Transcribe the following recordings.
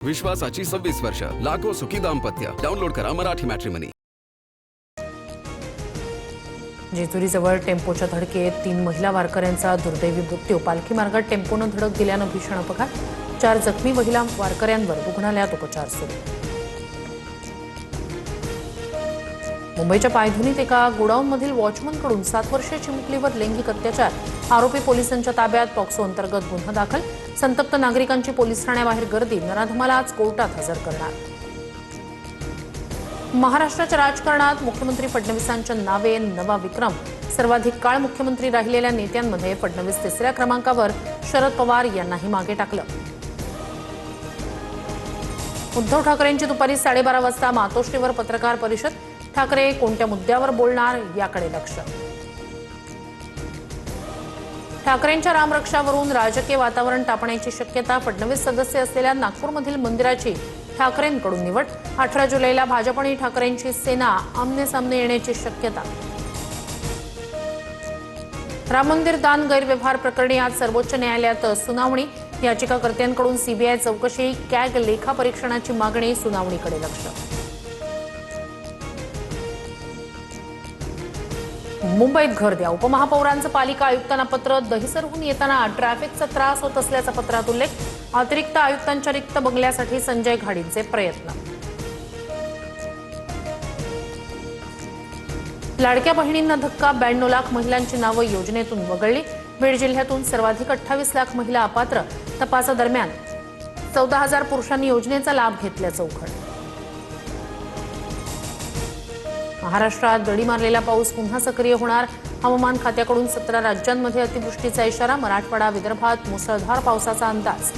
विश्वासाची 26 वर्ष, लाखो सुखी दाम्पत्य. डाउनलोड करा मराठी मॅट्रिमनी. जेजुरीजवळ टेम्पोच्या धडकेत 3 महिला वारकऱ्यांचा दुर्दैवी मृत्यू. पालखी मार्गात टेम्पोनं धडक दिल्यानं भीषण अपघात. 4 जखमी महिला वारकऱ्यांवर रुग्णालयात उपचार सुरू. मुंबईच्या पायधुनीत एका गोडाऊनमधील वॉचमनकडून 7 वर्षीय चिमुकलीवर लैंगिक अत्याचार. आरोपी पोलिसांच्या ताब्यात. पॉक्सो अंतर्गत गुन्हा दाखल. संतप्त नागरिकांची पोलीस ठाण्याबाहेर गर्दी. नराधमाला आज कोर्टात हजर करणार. महाराष्ट्राच्या राजकारणात मुख्यमंत्री फडणवीसांच्या नावे नवा विक्रम. सर्वाधिक काळ मुख्यमंत्री राहिलेल्या नेत्यांमध्ये फडणवीस 3ऱ्या क्रमांकावर. शरद पवार यांनाही मागे टाकलं. उद्धव ठाकरेंची दुपारी 12:30 वाजता मातोश्रीवर पत्रकार परिषद. ठाकरे कोणत्या मुद्द्यावर बोलणार याकडे लक्ष. ठाकरेंच्या रामरक्षावरून राजकीय वातावरण तापण्याची शक्यता. फडणवीस सदस्य असलेल्या नागपूरमधील मंदिराची ठाकरेंकडून निवड. 18 जुलैला भाजप आणि ठाकरेंची सेना आमने-सामने येण्याची शक्यता. राम मंदिर दान गैरव्यवहार प्रकरणी आज सर्वोच्च न्यायालयात सुनावणी. याचिकाकर्त्यांकडून सीबीआय चौकशी. कॅग लेखा परीक्षणाची मागणी. सुनावणीकडे लक्ष. मुंबईत घर द्या. उपमहापौरांचं पालिका आयुक्तांना पत्र. दहिसरहून येताना ट्रॅफिकचा त्रास होत असल्याचा पत्रात उल्लेख. अतिरिक्त आयुक्तांच्या रिक्त बंगल्यासाठी संजय घाडींचे प्रयत्न. लाडक्या बहिणींना धक्का. 92 लाख महिलांची नावं योजनेतून वगळली. बीड जिल्ह्यातून सर्वाधिक 28 लाख महिला अपात्र. तपासादरम्यान 14,000 पुरुषांनी योजनेचा लाभ घेतल्याचं उघड. महाराष्ट्रात दडी मारलेला पाऊस पुन्हा सक्रिय होणार. हवामान खात्याकडून 17 राज्यांमध्ये अतिवृष्टीचा इशारा. मराठवाडा विदर्भात मुसळधार पावसाचा अंदाज.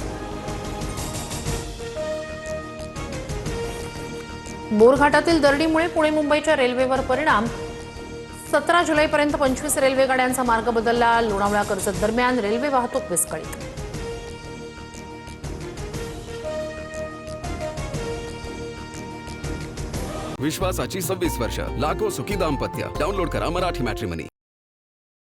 बोरघाटातील दरडीमुळे पुणे मुंबईच्या रेल्वेवर परिणाम. 17 जुलैपर्यंत 25 रेल्वे गाड्यांचा मार्ग बदलला. लोणावळा कर्जत दरम्यान रेल्वे वाहतूक विस्कळीत. विश्वासाची 26 वर्ष, लाखो सुखी दाम्पत्य. डाउनलोड करा मराठी मॅट्रिमनी.